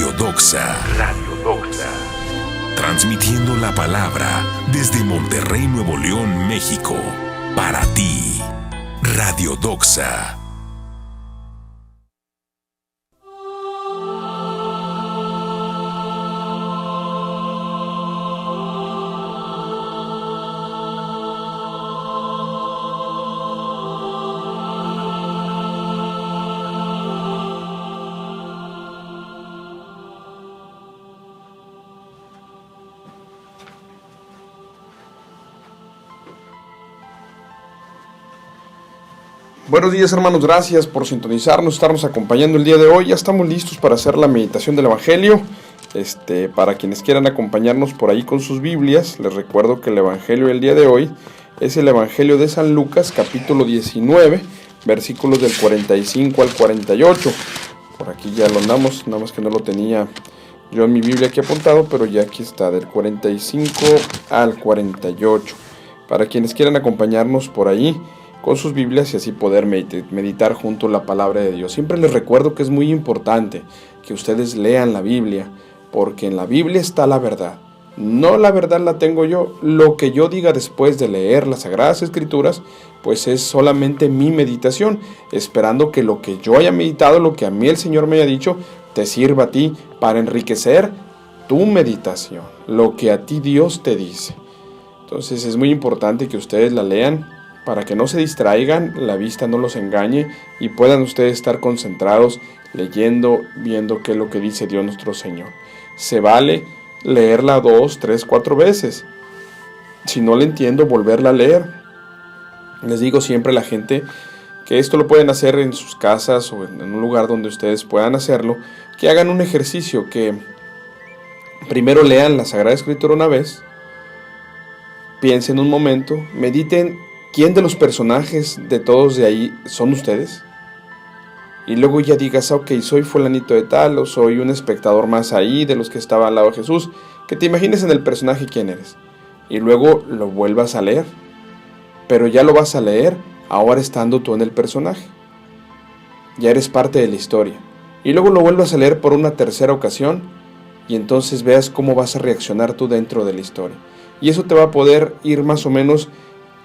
Radio Doxa. Transmitiendo la palabra desde Monterrey, Nuevo León, México. Para ti, Radio Doxa. Buenos días, hermanos, gracias por sintonizarnos, estarnos acompañando el día de hoy. Ya estamos listos para hacer la meditación del Evangelio. Para quienes quieran acompañarnos por ahí con sus Biblias, les recuerdo que el Evangelio del día de hoy es el Evangelio de San Lucas, capítulo 19, versículos del 45 al 48. Por aquí ya lo andamos, nada más que no lo tenía yo en mi Biblia aquí apuntado, pero ya aquí está, del 45 al 48. Para quienes quieran acompañarnos por ahí con sus Biblias y así poder meditar junto a la palabra de Dios. Siempre les recuerdo que es muy importante que ustedes lean la Biblia, porque en la Biblia está la verdad. No la verdad la tengo yo, lo que yo diga después de leer las Sagradas Escrituras, pues es solamente mi meditación, esperando que lo que yo haya meditado, lo que a mí el Señor me haya dicho, te sirva a ti para enriquecer tu meditación, lo que a ti Dios te dice. Entonces es muy importante que ustedes la lean, para que no se distraigan, la vista no los engañe y puedan ustedes estar concentrados leyendo, viendo qué es lo que dice Dios nuestro Señor. Se vale leerla 2, 3, 4 veces. Si no la entiendo, volverla a leer. Les digo siempre a la gente que esto lo pueden hacer en sus casas o en un lugar donde ustedes puedan hacerlo, que hagan un ejercicio, que primero lean la Sagrada Escritura una vez, piensen un momento, mediten. ¿Quién de los personajes de todos de ahí son ustedes? Y luego ya digas, ok, soy fulanito de tal, o soy un espectador más ahí de los que estaban al lado de Jesús. Que te imagines en el personaje quién eres. Y luego lo vuelvas a leer. Pero ya lo vas a leer ahora estando tú en el personaje. Ya eres parte de la historia. Y luego lo vuelvas a leer por una tercera ocasión. Y entonces veas cómo vas a reaccionar tú dentro de la historia. Y eso te va a poder ir más o menos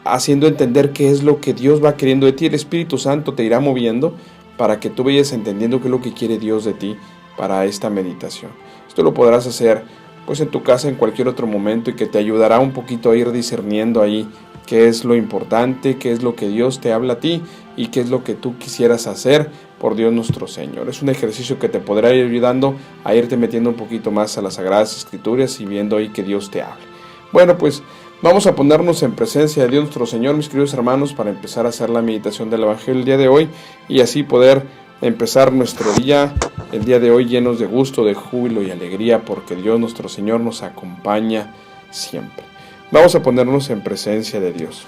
haciendo entender qué es lo que Dios va queriendo de ti. El Espíritu Santo te irá moviendo para que tú vayas entendiendo qué es lo que quiere Dios de ti para esta meditación. Esto lo podrás hacer pues en tu casa en cualquier otro momento, y que te ayudará un poquito a ir discerniendo ahí qué es lo importante, qué es lo que Dios te habla a ti y qué es lo que tú quisieras hacer por Dios nuestro Señor. Es un ejercicio que te podrá ir ayudando a irte metiendo un poquito más a las Sagradas Escrituras y viendo ahí que Dios te habla. Bueno, pues vamos a ponernos en presencia de Dios nuestro Señor, mis queridos hermanos, para empezar a hacer la meditación del Evangelio el día de hoy y así poder empezar nuestro día, el día de hoy, llenos de gusto, de júbilo y alegría, porque Dios nuestro Señor nos acompaña siempre. Vamos a ponernos en presencia de Dios.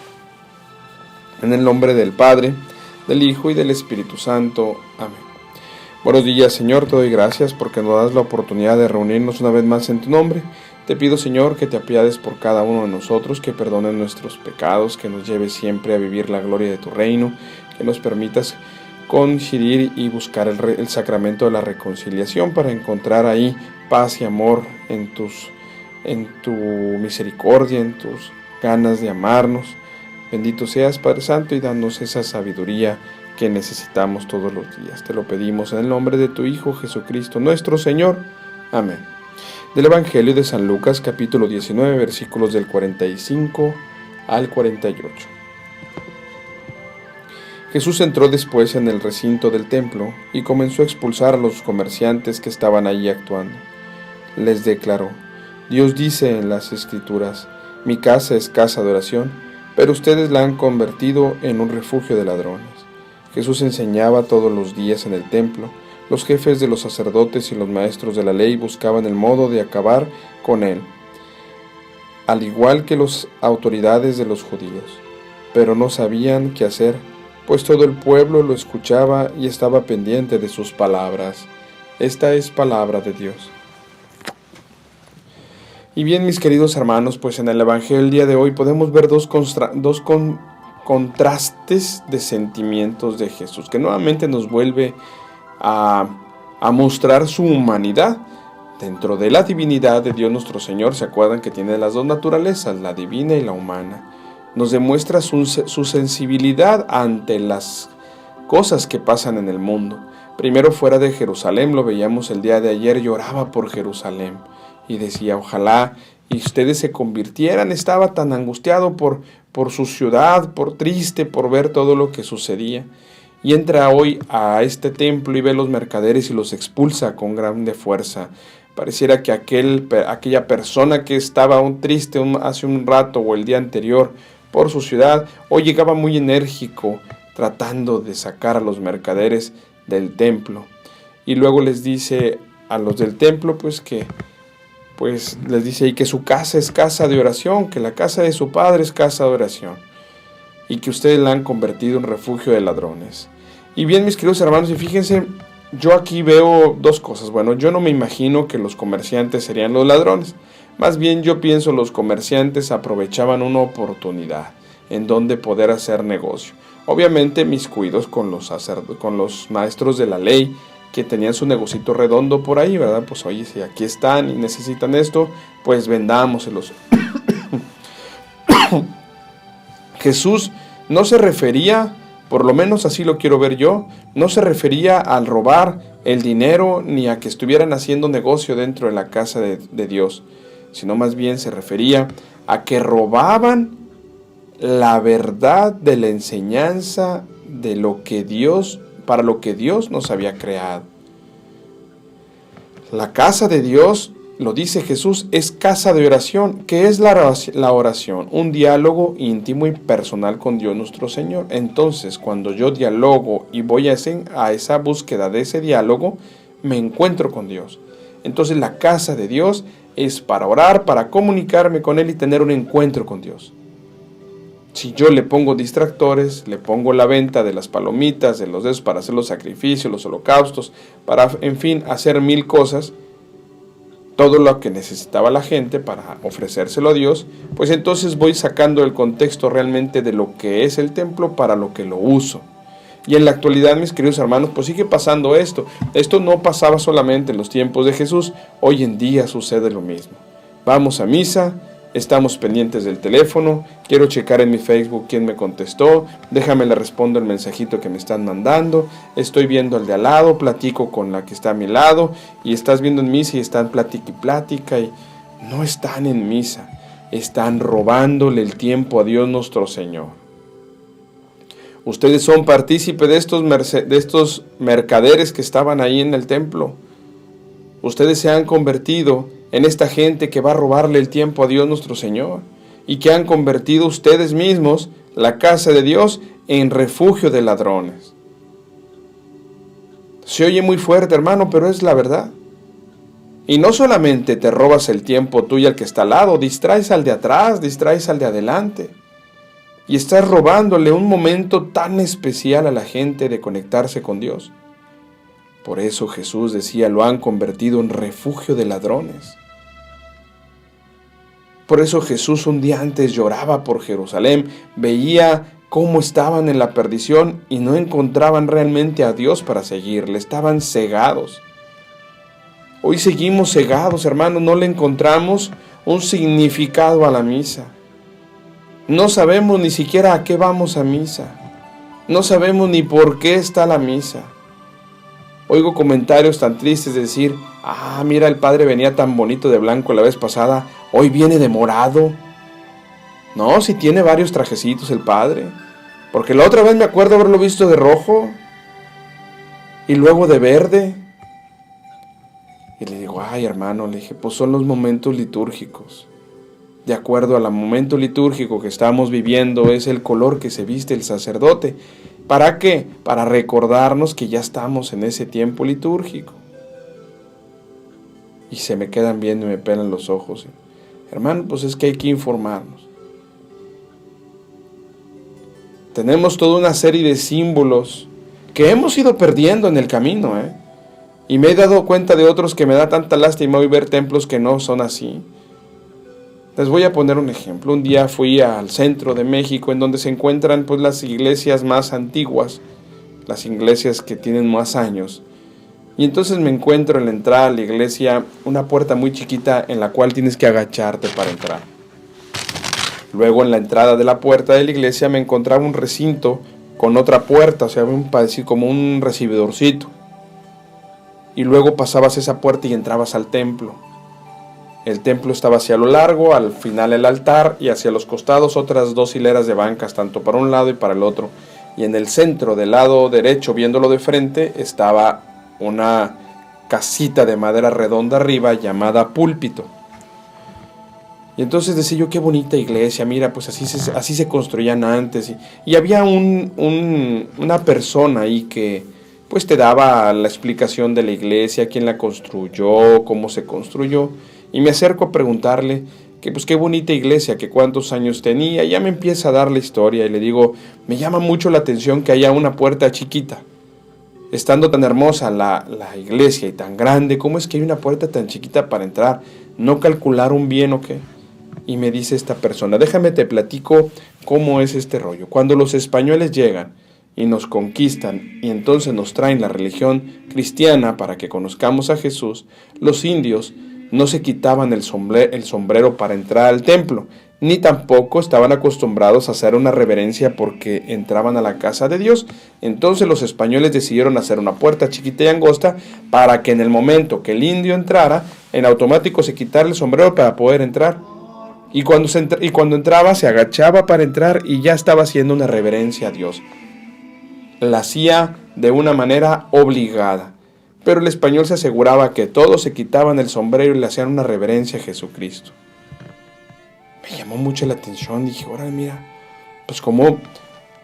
En el nombre del Padre, del Hijo y del Espíritu Santo. Amén. Buenos días, Señor, te doy gracias porque nos das la oportunidad de reunirnos una vez más en tu nombre. Te pido, Señor, que te apiades por cada uno de nosotros, que perdones nuestros pecados, que nos lleves siempre a vivir la gloria de tu reino, que nos permitas coincidir y buscar el sacramento de la reconciliación para encontrar ahí paz y amor en tu misericordia, en tus ganas de amarnos. Bendito seas, Padre Santo, y danos esa sabiduría que necesitamos todos los días. Te lo pedimos en el nombre de tu Hijo Jesucristo, nuestro Señor. Amén. Del Evangelio de San Lucas, capítulo 19, versículos del 45 al 48. Jesús entró después en el recinto del templo y comenzó a expulsar a los comerciantes que estaban allí actuando. Les declaró: Dios dice en las Escrituras, mi casa es casa de oración, pero ustedes la han convertido en un refugio de ladrones. Jesús enseñaba todos los días en el templo. Los jefes de los sacerdotes y los maestros de la ley buscaban el modo de acabar con él, al igual que las autoridades de los judíos, pero no sabían qué hacer, pues todo el pueblo lo escuchaba y estaba pendiente de sus palabras. Esta es palabra de Dios. Y bien, mis queridos hermanos, pues en el Evangelio del día de hoy podemos ver dos contrastes de sentimientos de Jesús, que nuevamente nos vuelve a mostrar su humanidad, dentro de la divinidad de Dios nuestro Señor, ¿se acuerdan que tiene las dos naturalezas, la divina y la humana? Nos demuestra su sensibilidad ante las cosas que pasan en el mundo. Primero, fuera de Jerusalén, lo veíamos el día de ayer, lloraba por Jerusalén y decía, ojalá y ustedes se convirtieran. Estaba tan angustiado por su ciudad, por triste, por ver todo lo que sucedía. Y entra hoy a este templo y ve los mercaderes y los expulsa con grande fuerza. Pareciera que aquella persona que estaba triste hace un rato o el día anterior por su ciudad, hoy llegaba muy enérgico, tratando de sacar a los mercaderes del templo. Y luego les dice a los del templo, les dice ahí que su casa es casa de oración, que la casa de su padre es casa de oración, y que ustedes la han convertido en refugio de ladrones. Y bien, mis queridos hermanos, y fíjense, yo aquí veo dos cosas. Bueno, yo no me imagino que los comerciantes serían los ladrones. Más bien yo pienso los comerciantes aprovechaban una oportunidad en donde poder hacer negocio. Obviamente miscuidos con los maestros de la ley que tenían su negocito redondo por ahí, ¿verdad? Pues oye, si aquí están y necesitan esto, pues vendámoselos. Jesús no se refería, por lo menos así lo quiero ver yo, no se refería al robar el dinero ni a que estuvieran haciendo negocio dentro de la casa de Dios, sino más bien se refería a que robaban la verdad de la enseñanza de lo que Dios, para lo que Dios nos había creado. La casa de Dios, lo dice Jesús, es casa de oración. ¿Qué es la oración? Un diálogo íntimo y personal con Dios nuestro Señor. Entonces, cuando yo dialogo y voy a esa búsqueda de ese diálogo, me encuentro con Dios. Entonces, la casa de Dios es para orar, para comunicarme con Él y tener un encuentro con Dios. Si yo le pongo distractores, le pongo la venta de las palomitas, de los dedos para hacer los sacrificios, los holocaustos, para, en fin, hacer 1000 cosas, todo lo que necesitaba la gente para ofrecérselo a Dios, pues entonces voy sacando el contexto realmente de lo que es el templo para lo que lo uso. Y en la actualidad, mis queridos hermanos, pues sigue pasando esto. Esto no pasaba solamente en los tiempos de Jesús, hoy en día sucede lo mismo. Vamos a misa, estamos pendientes del teléfono, quiero checar en mi Facebook quién me contestó, déjame le respondo el mensajito que me están mandando, estoy viendo al de al lado, platico con la que está a mi lado, y estás viendo en misa y están plática y plática, y no están en misa, están robándole el tiempo a Dios nuestro Señor. Ustedes son partícipes de estos mercaderes que estaban ahí en el templo. Ustedes se han convertido en esta gente que va a robarle el tiempo a Dios nuestro Señor, y que han convertido ustedes mismos la casa de Dios en refugio de ladrones. Se oye muy fuerte, hermano, pero es la verdad. Y no solamente te robas el tiempo tú y al que está al lado, distraes al de atrás, distraes al de adelante. Y estás robándole un momento tan especial a la gente de conectarse con Dios. Por eso Jesús decía, lo han convertido en refugio de ladrones. Por eso Jesús un día antes lloraba por Jerusalén, veía cómo estaban en la perdición y no encontraban realmente a Dios para seguirle, estaban cegados. Hoy seguimos cegados, hermanos, no le encontramos un significado a la misa. No sabemos ni siquiera a qué vamos a misa. No sabemos ni por qué está la misa. Oigo comentarios tan tristes de decir, mira, el padre venía tan bonito de blanco la vez pasada, hoy viene de morado. No, si tiene varios trajecitos el padre, porque la otra vez me acuerdo haberlo visto de rojo y luego de verde. Y le digo, hermano, le dije, pues son los momentos litúrgicos. De acuerdo al momento litúrgico que estamos viviendo, es el color que se viste el sacerdote. ¿Para qué? Para recordarnos que ya estamos en ese tiempo litúrgico. Y se me quedan viendo y me pelan los ojos. Hermano, pues es que hay que informarnos. Tenemos toda una serie de símbolos que hemos ido perdiendo en el camino, Y me he dado cuenta de otros que me da tanta lástima hoy ver templos que no son así. Les voy a poner un ejemplo. Un día fui al centro de México, en donde se encuentran pues las iglesias más antiguas, las iglesias que tienen más años. Y entonces me encuentro en la entrada a la iglesia una puerta muy chiquita en la cual tienes que agacharte para entrar. Luego en la entrada de la puerta de la iglesia me encontraba un recinto con otra puerta, o sea, parecía como un recibidorcito. Y luego pasabas esa puerta y entrabas al templo. El templo estaba hacia lo largo, al final el altar, y hacia los costados otras 2 hileras de bancas, tanto para un lado y para el otro. Y en el centro, del lado derecho, viéndolo de frente, estaba una casita de madera redonda arriba llamada púlpito. Y entonces decía yo, qué bonita iglesia, mira, pues así se construían antes. Y había una persona ahí que pues te daba la explicación de la iglesia, quién la construyó, cómo se construyó. Y me acerco a preguntarle que pues qué bonita iglesia, que cuántos años tenía. Y ya me empieza a dar la historia y le digo, me llama mucho la atención que haya una puerta chiquita. Estando tan hermosa la iglesia y tan grande, ¿cómo es que hay una puerta tan chiquita para entrar? ¿No calcularon bien o qué? Y me dice esta persona, déjame te platico cómo es este rollo. Cuando los españoles llegan y nos conquistan y entonces nos traen la religión cristiana para que conozcamos a Jesús, los indios no se quitaban el sombrero para entrar al templo, ni tampoco estaban acostumbrados a hacer una reverencia porque entraban a la casa de Dios. Entonces los españoles decidieron hacer una puerta chiquita y angosta para que en el momento que el indio entrara, en automático se quitara el sombrero para poder entrar. Y cuando entraba se agachaba para entrar y ya estaba haciendo una reverencia a Dios. La hacía de una manera obligada. Pero el español se aseguraba que todos se quitaban el sombrero y le hacían una reverencia a Jesucristo. Me llamó mucho la atención, dije, ahora mira, pues como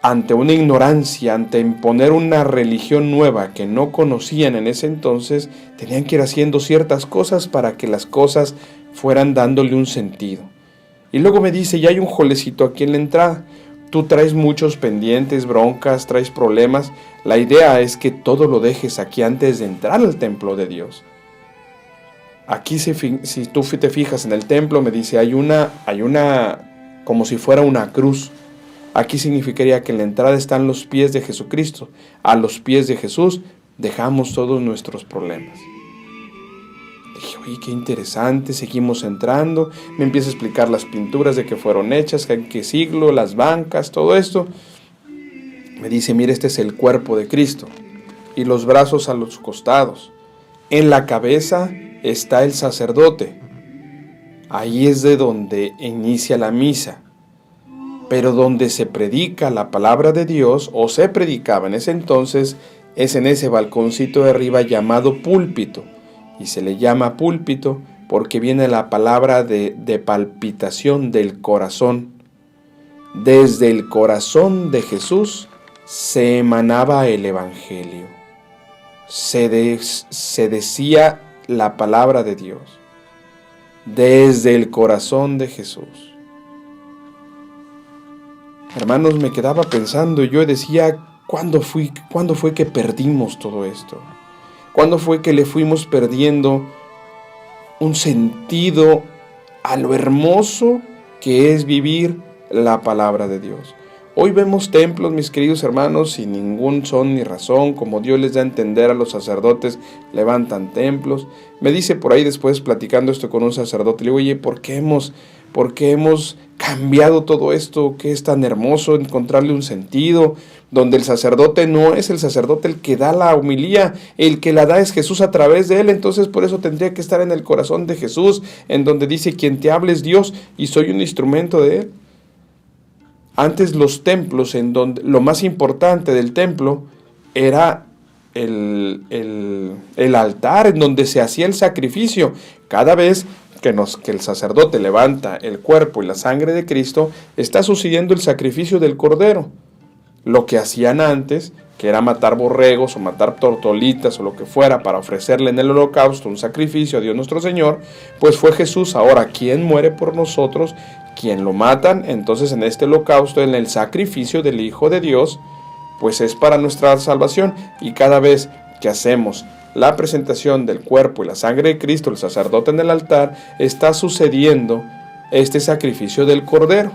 ante una ignorancia, ante imponer una religión nueva que no conocían en ese entonces, tenían que ir haciendo ciertas cosas para que las cosas fueran dándole un sentido. Y luego me dice, ya hay un jolecito aquí en la entrada, tú traes muchos pendientes, broncas, traes problemas, la idea es que todo lo dejes aquí antes de entrar al templo de Dios. Aquí si tú te fijas en el templo, me dice, hay una como si fuera una cruz. Aquí significaría que en la entrada están los pies de Jesucristo. A los pies de Jesús dejamos todos nuestros problemas. Dije, oye, qué interesante, seguimos entrando. Me empieza a explicar las pinturas de que fueron hechas, en qué siglo, las bancas, todo esto. Me dice, mira, este es el cuerpo de Cristo. Y los brazos a los costados. En la cabeza está el sacerdote. Ahí es de donde inicia la misa. Pero donde se predica la palabra de Dios, o se predicaba en ese entonces, es en ese balconcito de arriba llamado púlpito. Y se le llama púlpito porque viene la palabra de palpitación del corazón. Desde el corazón de Jesús se emanaba el evangelio. Se decía la palabra de Dios. Desde el corazón de Jesús. Hermanos, me quedaba pensando y yo decía, ¿cuándo fue que perdimos todo esto? ¿Cuándo fue que le fuimos perdiendo un sentido a lo hermoso que es vivir la palabra de Dios? Hoy vemos templos, mis queridos hermanos, sin ningún son ni razón, como Dios les da a entender a los sacerdotes, levantan templos. Me dice por ahí después, platicando esto con un sacerdote, le digo, oye, ¿por qué hemos cambiado todo esto que es tan hermoso, encontrarle un sentido, donde el sacerdote no es el sacerdote el que da la homilía, el que la da es Jesús a través de él? Entonces por eso tendría que estar en el corazón de Jesús, en donde dice, quien te hable es Dios y soy un instrumento de él. Antes los templos, en donde lo más importante del templo era el altar, en donde se hacía el sacrificio. Cada vez que el sacerdote levanta el cuerpo y la sangre de Cristo, está sucediendo el sacrificio del cordero. Lo que hacían antes, que era matar borregos o matar tortolitas o lo que fuera para ofrecerle en el holocausto un sacrificio a Dios nuestro Señor, pues fue Jesús ahora quien muere por nosotros, quien lo matan. Entonces en este holocausto, en el sacrificio del Hijo de Dios, pues es para nuestra salvación. Y cada vez que hacemos la presentación del cuerpo y la sangre de Cristo, el sacerdote en el altar, está sucediendo este sacrificio del Cordero.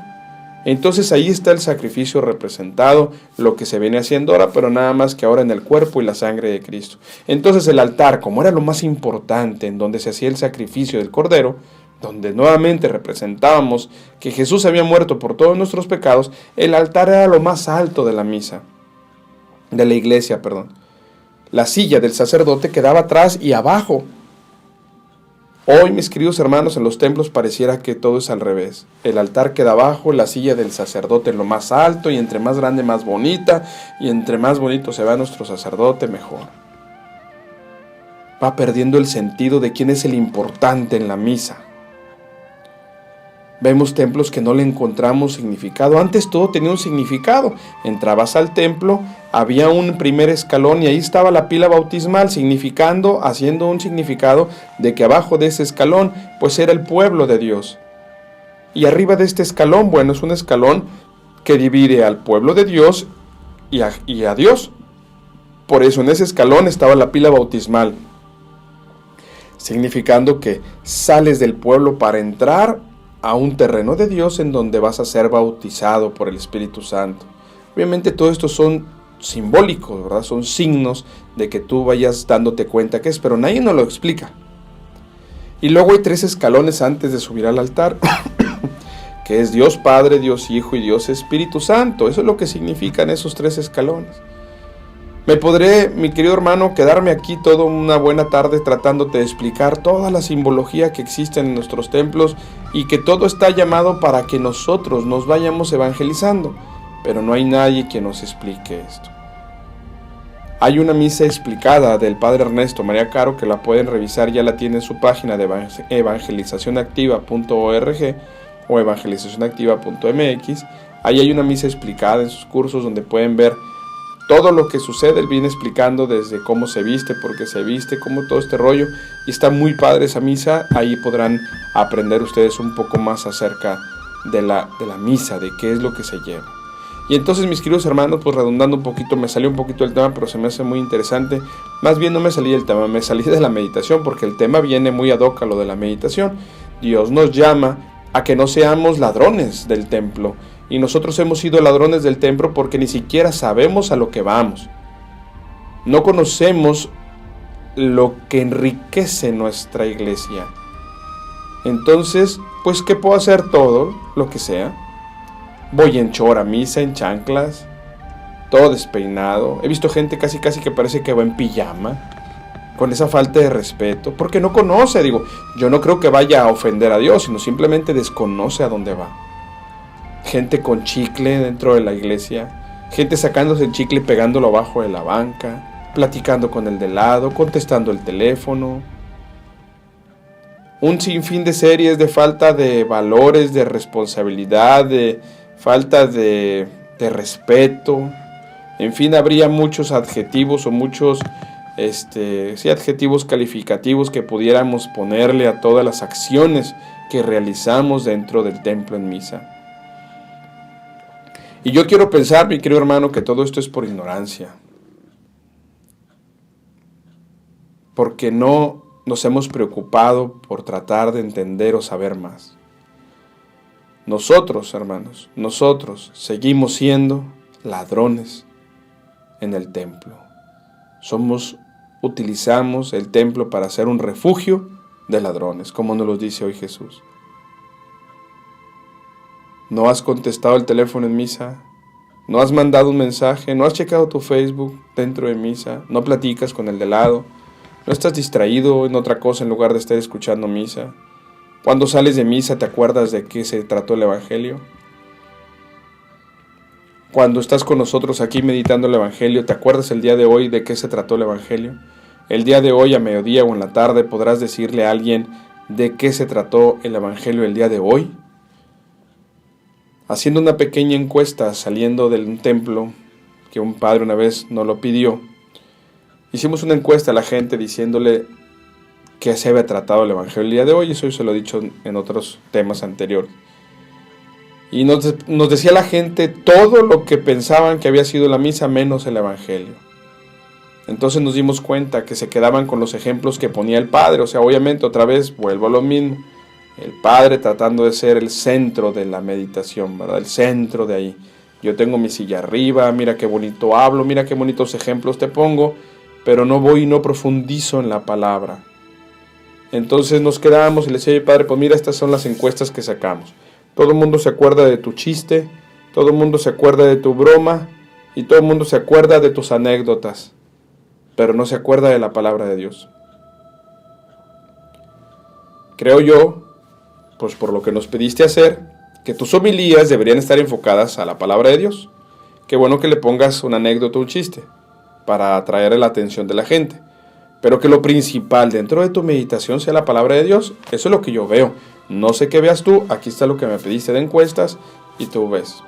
Entonces ahí está el sacrificio representado, lo que se viene haciendo ahora, pero nada más que ahora en el cuerpo y la sangre de Cristo. Entonces el altar, como era lo más importante, en donde se hacía el sacrificio del Cordero, donde nuevamente representábamos que Jesús había muerto por todos nuestros pecados, el altar era lo más alto de la misa, de la iglesia, perdón. La silla del sacerdote quedaba atrás y abajo. Hoy, mis queridos hermanos, en los templos pareciera que todo es al revés. El altar queda abajo, la silla del sacerdote en lo más alto, y entre más grande, más bonita, y entre más bonito se va nuestro sacerdote, mejor. Va perdiendo el sentido de quién es el importante en la misa. Vemos templos que no le encontramos significado. Antes todo tenía un significado. Entrabas al templo, había un primer escalón y ahí estaba la pila bautismal, haciendo un significado de que abajo de ese escalón, pues era el pueblo de Dios. Y arriba de este escalón, bueno, es un escalón que divide al pueblo de Dios y a Dios. Por eso en ese escalón estaba la pila bautismal, significando que sales del pueblo para entrar a un terreno de Dios en donde vas a ser bautizado por el Espíritu Santo. Obviamente todo esto son simbólicos, ¿verdad? Son signos de que tú vayas dándote cuenta que es, pero nadie nos lo explica. Y luego hay 3 escalones antes de subir al altar, que es Dios Padre, Dios Hijo y Dios Espíritu Santo. Eso es lo que significan esos 3 escalones. Me podré, mi querido hermano, quedarme aquí toda una buena tarde tratándote de explicar toda la simbología que existe en nuestros templos y que todo está llamado para que nosotros nos vayamos evangelizando, pero no hay nadie que nos explique esto. Hay una misa explicada del Padre Ernesto María Caro que la pueden revisar, ya la tiene en su página de evangelizacionactiva.org o evangelizacionactiva.mx. Ahí hay una misa explicada en sus cursos donde pueden ver todo lo que sucede. Él viene explicando desde cómo se viste, por qué se viste, cómo todo este rollo, y está muy padre esa misa. Ahí podrán aprender ustedes un poco más acerca de la misa, de qué es lo que se lleva. Y entonces, mis queridos hermanos, pues redundando un poquito, me salió un poquito el tema, pero se me hace muy interesante. Más bien no me salí del tema, me salí de la meditación, porque el tema viene muy ad hoc a lo de la meditación. Dios nos llama a que no seamos ladrones del templo, y nosotros hemos sido ladrones del templo porque ni siquiera sabemos a lo que vamos. No conocemos lo que enriquece nuestra iglesia. Entonces, pues, ¿qué puedo hacer? Todo lo que sea. Voy en chora a misa, en chanclas, todo despeinado. He visto gente casi que parece que va en pijama, con esa falta de respeto, porque no conoce. Digo, yo no creo que vaya a ofender a Dios, sino simplemente desconoce a dónde va. Gente con chicle dentro de la iglesia, gente sacándose el chicle y pegándolo abajo de la banca, platicando con el de lado, contestando el teléfono. Un sinfín de series de falta de valores, de responsabilidad, de falta de respeto. En fin, habría muchos adjetivos o muchos adjetivos calificativos que pudiéramos ponerle a todas las acciones que realizamos dentro del templo en misa. Y yo quiero pensar, mi querido hermano, que todo esto es por ignorancia, porque no nos hemos preocupado por tratar de entender o saber más. Nosotros, hermanos, seguimos siendo ladrones en el templo. Utilizamos el templo para ser un refugio de ladrones, como nos lo dice hoy Jesús. ¿No has contestado el teléfono en misa? ¿No has mandado un mensaje? ¿No has checado tu Facebook dentro de misa? ¿No platicas con el de lado? ¿No estás distraído en otra cosa en lugar de estar escuchando misa? Cuando sales de misa, ¿te acuerdas de qué se trató el Evangelio? Cuando estás con nosotros aquí meditando el Evangelio, ¿te acuerdas el día de hoy de qué se trató el Evangelio? El día de hoy, a mediodía o en la tarde, podrás decirle a alguien de qué se trató el Evangelio el día de hoy. Haciendo una pequeña encuesta saliendo del templo, que un padre una vez nos lo pidió, hicimos una encuesta a la gente diciéndole que se había tratado el Evangelio el día de hoy. Eso se lo he dicho en otros temas anteriores. Y nos decía la gente todo lo que pensaban que había sido la misa menos el Evangelio. Entonces nos dimos cuenta que se quedaban con los ejemplos que ponía el padre. O sea, obviamente otra vez vuelvo a lo mismo. El Padre tratando de ser el centro de la meditación, ¿verdad? El centro de ahí. Yo tengo mi silla arriba, mira qué bonito hablo, mira qué bonitos ejemplos te pongo, pero no voy y no profundizo en la palabra. Entonces nos quedamos y le decía, Padre, pues mira, estas son las encuestas que sacamos. Todo el mundo se acuerda de tu chiste, todo el mundo se acuerda de tu broma y todo el mundo se acuerda de tus anécdotas, pero no se acuerda de la palabra de Dios. Creo yo, pues por lo que nos pediste hacer, que tus homilías deberían estar enfocadas a la palabra de Dios. Qué bueno que le pongas una anécdota o un chiste para atraer la atención de la gente, pero que lo principal dentro de tu meditación sea la palabra de Dios. Eso es lo que yo veo. No sé qué veas tú, aquí está lo que me pediste de encuestas y tú ves.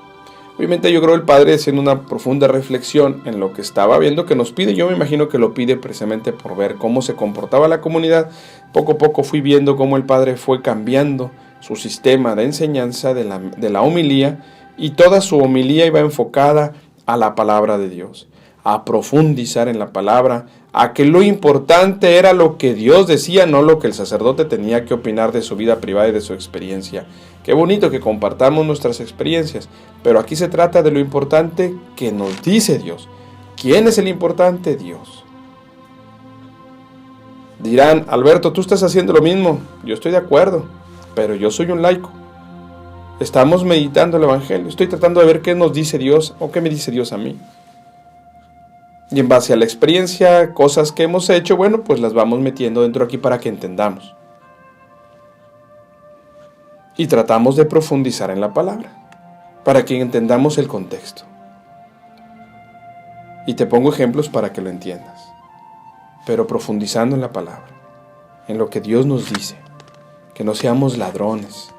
Obviamente yo creo el Padre haciendo una profunda reflexión en lo que estaba viendo que nos pide. Yo me imagino que lo pide precisamente por ver cómo se comportaba la comunidad. Poco a poco fui viendo cómo el Padre fue cambiando su sistema de enseñanza de la homilía, y toda su homilía iba enfocada a la palabra de Dios, a profundizar en la palabra, a que lo importante era lo que Dios decía, no lo que el sacerdote tenía que opinar de su vida privada y de su experiencia. Qué bonito que compartamos nuestras experiencias, pero aquí se trata de lo importante que nos dice Dios. ¿Quién es el importante? Dios. Dirán, Alberto, tú estás haciendo lo mismo. Yo estoy de acuerdo, pero yo soy un laico. Estamos meditando el Evangelio. Estoy tratando de ver qué nos dice Dios o qué me dice Dios a mí. Y en base a la experiencia, cosas que hemos hecho, bueno, pues las vamos metiendo dentro aquí para que entendamos. Y tratamos de profundizar en la palabra, para que entendamos el contexto. Y te pongo ejemplos para que lo entiendas, pero profundizando en la palabra, en lo que Dios nos dice, que no seamos ladrones,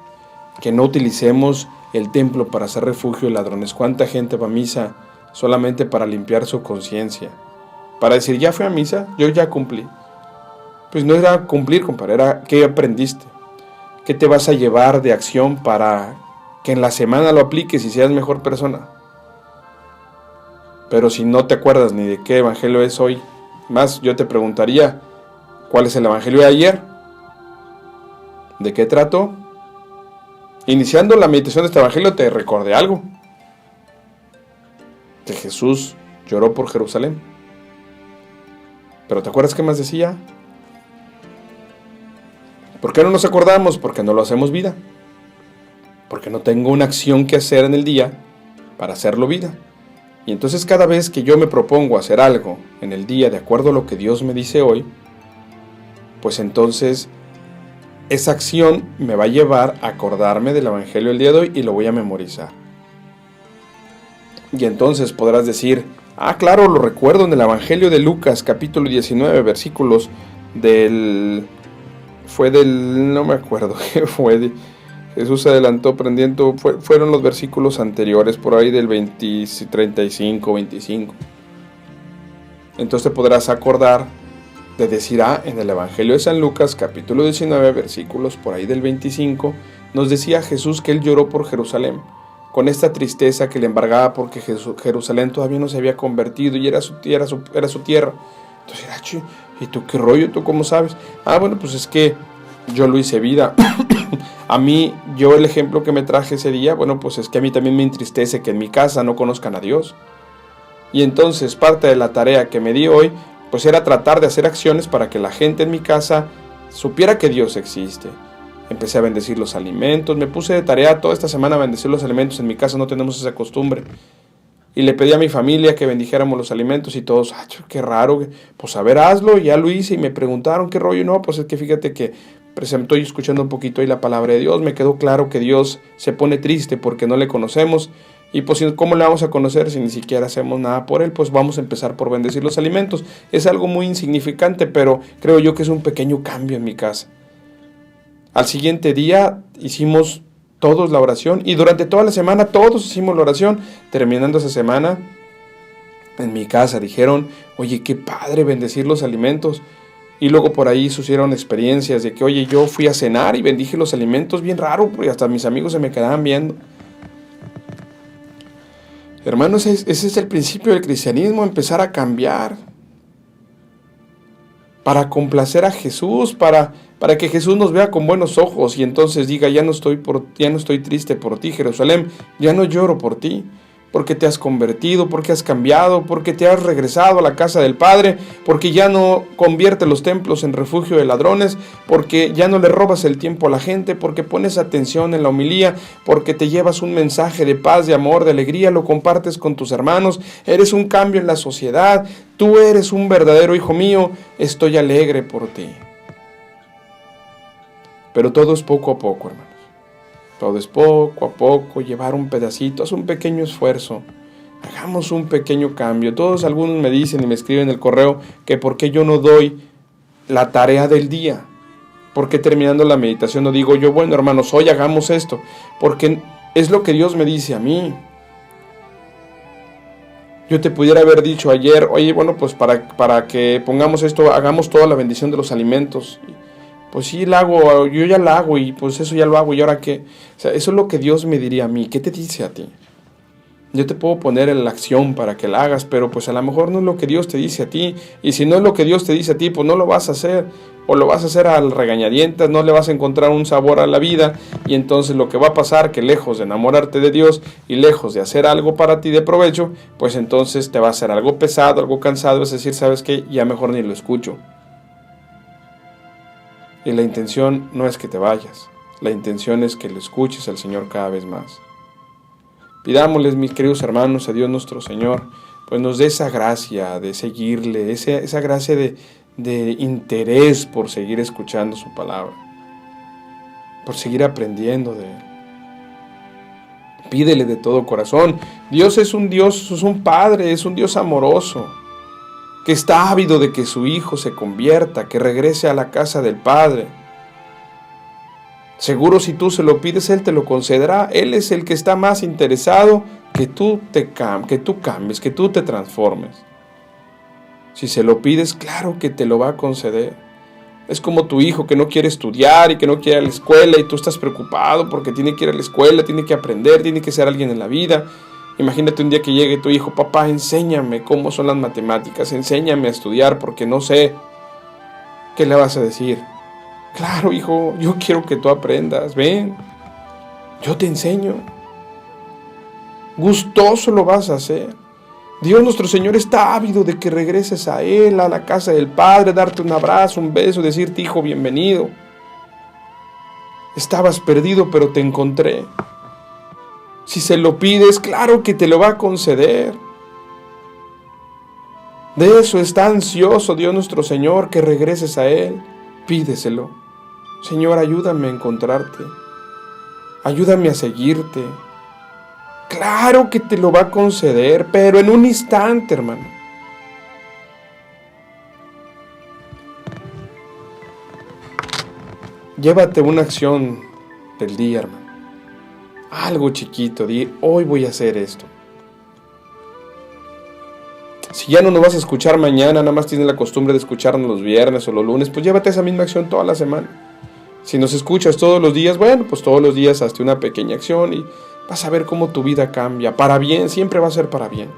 que no utilicemos el templo para hacer refugio de ladrones. ¿Cuánta gente va a misa solamente para limpiar su conciencia? Para decir, ya fui a misa, yo ya cumplí. Pues no era cumplir, compadre, era qué aprendiste. ¿Qué te vas a llevar de acción para que en la semana lo apliques y seas mejor persona? Pero si no te acuerdas ni de qué evangelio es hoy, más yo te preguntaría, ¿cuál es el evangelio de ayer? ¿De qué trató? Iniciando la meditación de este evangelio te recordé algo. Que Jesús lloró por Jerusalén. ¿Pero te acuerdas qué más decía? ¿Por qué no nos acordamos? Porque no lo hacemos vida. Porque no tengo una acción que hacer en el día para hacerlo vida. Y entonces cada vez que yo me propongo hacer algo en el día de acuerdo a lo que Dios me dice hoy, pues entonces esa acción me va a llevar a acordarme del evangelio del día de hoy y lo voy a memorizar. Y entonces podrás decir, claro, lo recuerdo en el evangelio de Lucas, capítulo 19, versículos no me acuerdo qué fue, Jesús se adelantó prendiendo, fueron los versículos anteriores, por ahí del 35, 25. Entonces te podrás acordar de decir, en el evangelio de San Lucas, capítulo 19, versículos por ahí del 25, nos decía Jesús que él lloró por Jerusalén, con esta tristeza que le embargaba porque Jerusalén todavía no se había convertido y era su tierra. Entonces, ¿y tú qué rollo? ¿Tú cómo sabes? Bueno, pues es que yo lo hice vida. A mí, el ejemplo que me traje ese día, bueno, pues es que a mí también me entristece que en mi casa no conozcan a Dios. Y entonces parte de la tarea que me di hoy, pues era tratar de hacer acciones para que la gente en mi casa supiera que Dios existe. Empecé a bendecir los alimentos, me puse de tarea toda esta semana a bendecir los alimentos. En mi casa no tenemos esa costumbre. Y le pedí a mi familia que bendijéramos los alimentos y todos, qué raro, pues a ver, hazlo. Y ya lo hice y me preguntaron qué rollo. No, pues es que fíjate que estoy escuchando un poquito ahí la palabra de Dios. Me quedó claro que Dios se pone triste porque no le conocemos. Y pues, ¿cómo le vamos a conocer si ni siquiera hacemos nada por él? Pues vamos a empezar por bendecir los alimentos. Es algo muy insignificante, pero creo yo que es un pequeño cambio en mi casa. Al siguiente día hicimos todos la oración y durante toda la semana todos hicimos la oración. Terminando esa semana, en mi casa dijeron, oye, qué padre bendecir los alimentos. Y luego por ahí sucedieron experiencias de que, oye, yo fui a cenar y bendije los alimentos, bien raro, porque hasta mis amigos se me quedaban viendo. Hermanos, ese es el principio del cristianismo, empezar a cambiar. Para complacer a Jesús, para para que Jesús nos vea con buenos ojos y entonces diga, ya no estoy triste por ti, Jerusalén, ya no lloro por ti, porque te has convertido, porque has cambiado, porque te has regresado a la casa del Padre, porque ya no conviertes los templos en refugio de ladrones, porque ya no le robas el tiempo a la gente, porque pones atención en la homilía, porque te llevas un mensaje de paz, de amor, de alegría, lo compartes con tus hermanos, eres un cambio en la sociedad, tú eres un verdadero hijo mío, estoy alegre por ti. Pero todo es poco a poco, hermanos. Todo es poco a poco, llevar un pedacito, haz un pequeño esfuerzo, hagamos un pequeño cambio. Algunos me dicen y me escriben en el correo que por qué yo no doy la tarea del día, porque terminando la meditación no digo yo, bueno hermanos, hoy hagamos esto, porque es lo que Dios me dice a mí. Yo te pudiera haber dicho ayer, oye, bueno, pues para que pongamos esto, hagamos toda la bendición de los alimentos. Pues sí, yo ya la hago y pues eso ya lo hago, ¿y ahora qué? O sea, eso es lo que Dios me diría a mí. ¿Qué te dice a ti? Yo te puedo poner en la acción para que la hagas, pero pues a lo mejor no es lo que Dios te dice a ti. Y si no es lo que Dios te dice a ti, pues no lo vas a hacer. O lo vas a hacer al regañadientas, no le vas a encontrar un sabor a la vida. Y entonces lo que va a pasar, que lejos de enamorarte de Dios y lejos de hacer algo para ti de provecho, pues entonces te va a hacer algo pesado, algo cansado. Es decir, ¿sabes qué? Ya mejor ni lo escucho. Y la intención no es que te vayas, la intención es que le escuches al Señor cada vez más. Pidámosles, mis queridos hermanos, a Dios nuestro Señor, pues nos dé esa gracia de seguirle, esa gracia de interés por seguir escuchando su palabra, por seguir aprendiendo de Él. Pídele de todo corazón. Dios, es un Padre, es un Dios amoroso, que está ávido de que su hijo se convierta, que regrese a la casa del Padre. Seguro si tú se lo pides, Él te lo concederá. Él es el que está más interesado que tú cambies, que tú te transformes. Si se lo pides, claro que te lo va a conceder. Es como tu hijo que no quiere estudiar y que no quiere ir a la escuela y tú estás preocupado porque tiene que ir a la escuela, tiene que aprender, tiene que ser alguien en la vida. Imagínate un día que llegue tu hijo, papá, enséñame cómo son las matemáticas, enséñame a estudiar porque no sé. ¿Qué le vas a decir? Claro, hijo, yo quiero que tú aprendas, ven, yo te enseño. Gustoso lo vas a hacer. Dios nuestro Señor está ávido de que regreses a Él, a la casa del Padre, darte un abrazo, un beso, decirte, hijo, bienvenido. Estabas perdido, pero te encontré. Si se lo pides, claro que te lo va a conceder. De eso está ansioso Dios nuestro Señor, que regreses a Él. Pídeselo. Señor, ayúdame a encontrarte. Ayúdame a seguirte. Claro que te lo va a conceder, pero en un instante, hermano. Llévate una acción del día, hermano. Algo chiquito, di, hoy voy a hacer esto. Si ya no nos vas a escuchar mañana, nada más tienes la costumbre de escucharnos los viernes o los lunes, pues llévate esa misma acción toda la semana. Si nos escuchas todos los días, bueno, pues todos los días hazte una pequeña acción y vas a ver cómo tu vida cambia. Para bien, siempre va a ser para bien.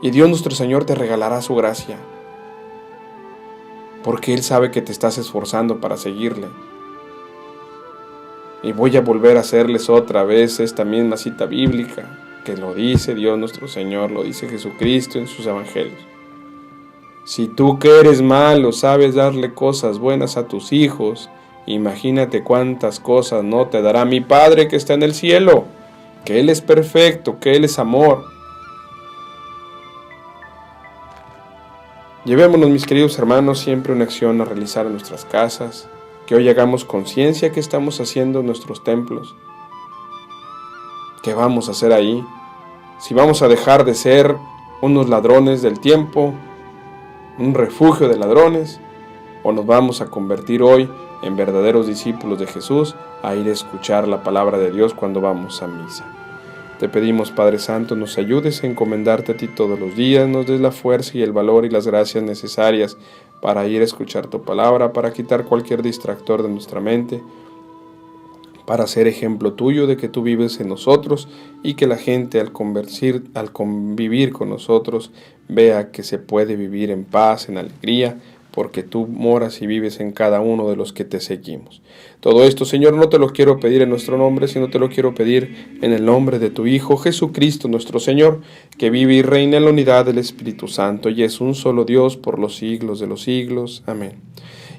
Y Dios nuestro Señor te regalará su gracia, porque Él sabe que te estás esforzando para seguirle. Y voy a volver a hacerles otra vez esta misma cita bíblica, que lo dice Dios nuestro Señor, lo dice Jesucristo en sus evangelios. Si tú que eres malo sabes darle cosas buenas a tus hijos, imagínate cuántas cosas no te dará mi Padre que está en el cielo, que Él es perfecto, que Él es amor. Llevémonos, mis queridos hermanos, siempre una acción a realizar en nuestras casas, que hoy hagamos conciencia que estamos haciendo en nuestros templos. ¿Qué vamos a hacer ahí? Si vamos a dejar de ser unos ladrones del tiempo, un refugio de ladrones, o nos vamos a convertir hoy en verdaderos discípulos de Jesús, a ir a escuchar la palabra de Dios cuando vamos a misa. Te pedimos, Padre Santo, nos ayudes a encomendarte a ti todos los días, nos des la fuerza y el valor y las gracias necesarias para ir a escuchar tu palabra, para quitar cualquier distractor de nuestra mente, para ser ejemplo tuyo de que tú vives en nosotros y que la gente al convivir con nosotros vea que se puede vivir en paz, en alegría, porque tú moras y vives en cada uno de los que te seguimos. Todo esto, Señor, no te lo quiero pedir en nuestro nombre, sino te lo quiero pedir en el nombre de tu Hijo, Jesucristo nuestro Señor, que vive y reina en la unidad del Espíritu Santo, y es un solo Dios por los siglos de los siglos. Amén.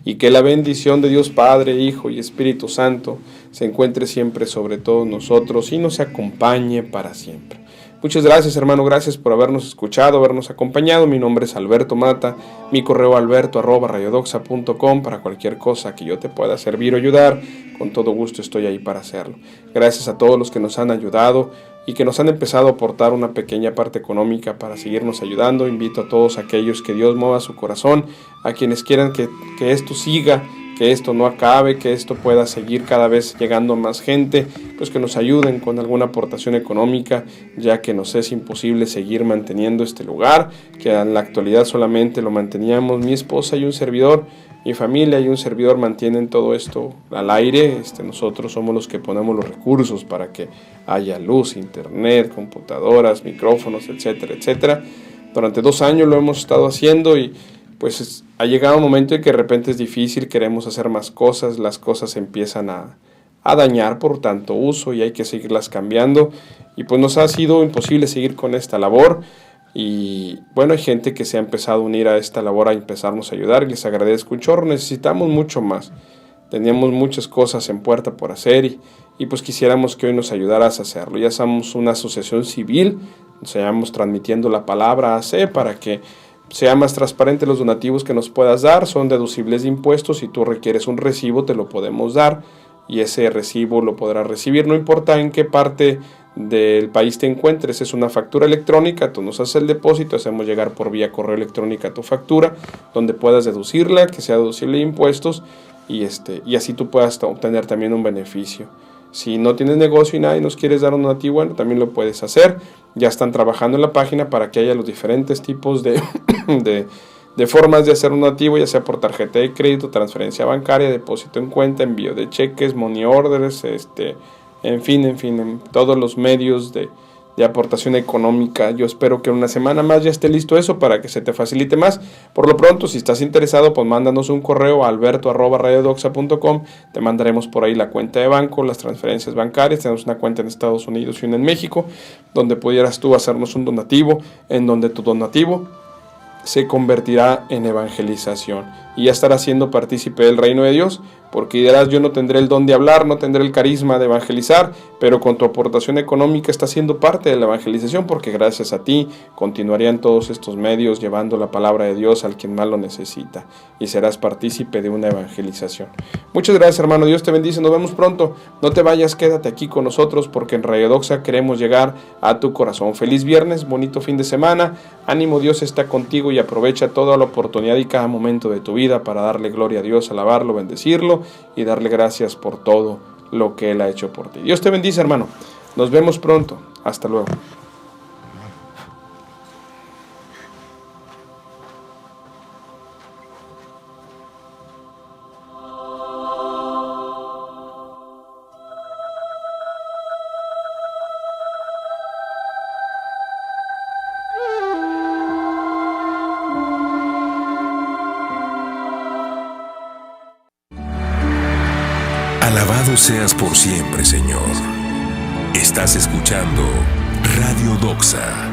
Y que la bendición de Dios Padre, Hijo y Espíritu Santo se encuentre siempre sobre todos nosotros y nos acompañe para siempre. Muchas gracias, hermano, gracias por habernos escuchado, habernos acompañado. Mi nombre es Alberto Mata, mi correo alberto@radiodoxa.com para cualquier cosa que yo te pueda servir o ayudar. Con todo gusto estoy ahí para hacerlo. Gracias a todos los que nos han ayudado y que nos han empezado a aportar una pequeña parte económica para seguirnos ayudando. Invito a todos aquellos que Dios mueva su corazón, a quienes quieran que esto siga, que esto no acabe, que esto pueda seguir cada vez llegando a más gente, pues que nos ayuden con alguna aportación económica, ya que nos es imposible seguir manteniendo este lugar, que en la actualidad solamente lo manteníamos mi esposa y un servidor. Mi familia y un servidor mantienen todo esto al aire. Nosotros somos los que ponemos los recursos para que haya luz, internet, computadoras, micrófonos, etcétera, etcétera. Durante 2 años lo hemos estado haciendo y pues ha llegado un momento en que de repente es difícil, queremos hacer más cosas, las cosas se empiezan a dañar por tanto uso y hay que seguirlas cambiando. Y pues nos ha sido imposible seguir con esta labor. Y bueno, hay gente que se ha empezado a unir a esta labor, a empezarnos a ayudar, y les agradezco un chorro. Necesitamos mucho más, teníamos muchas cosas en puerta por hacer y pues quisiéramos que hoy nos ayudaras a hacerlo. Ya somos una asociación civil, nos transmitiendo la palabra AC para que sea más transparente los donativos que nos puedas dar. Son deducibles de impuestos. Si tú requieres un recibo, te lo podemos dar y ese recibo lo podrás recibir, no importa en qué parte del país te encuentres. Es una factura electrónica, tú nos haces el depósito, hacemos llegar por vía correo electrónica tu factura, donde puedas deducirla, que sea deducible de impuestos, y así tú puedas obtener también un beneficio. Si no tienes negocio y nadie nos quieres dar un donativo, bueno, también lo puedes hacer. Ya están trabajando en la página para que haya los diferentes tipos de formas de hacer un donativo, ya sea por tarjeta de crédito, transferencia bancaria, depósito en cuenta, envío de cheques, money orders, en fin, en todos los medios de aportación económica. Yo espero que en una semana más ya esté listo eso para que se te facilite más. Por lo pronto, si estás interesado, pues mándanos un correo a alberto@radiodoxa.com. Te mandaremos por ahí la cuenta de banco, las transferencias bancarias. Tenemos una cuenta en Estados Unidos y una en México, donde pudieras tú hacernos un donativo, en donde tu donativo se convertirá en evangelización y ya estarás siendo partícipe del reino de Dios, porque dirás: yo no tendré el don de hablar, no tendré el carisma de evangelizar, pero con tu aportación económica estás siendo parte de la evangelización, porque gracias a ti continuarían todos estos medios llevando la palabra de Dios al quien más lo necesita, y serás partícipe de una evangelización. Muchas gracias, hermano. Dios te bendice. Nos vemos pronto. No te vayas, quédate aquí con nosotros, porque en Radio Doxa queremos llegar a tu corazón. Feliz viernes, bonito fin de semana. Ánimo, Dios está contigo, y aprovecha toda la oportunidad y cada momento de tu vida para darle gloria a Dios, alabarlo, bendecirlo y darle gracias por todo lo que Él ha hecho por ti. Dios te bendice, hermano. Nos vemos pronto. Hasta luego. Alabado seas por siempre, Señor. Estás escuchando Radio Doxa.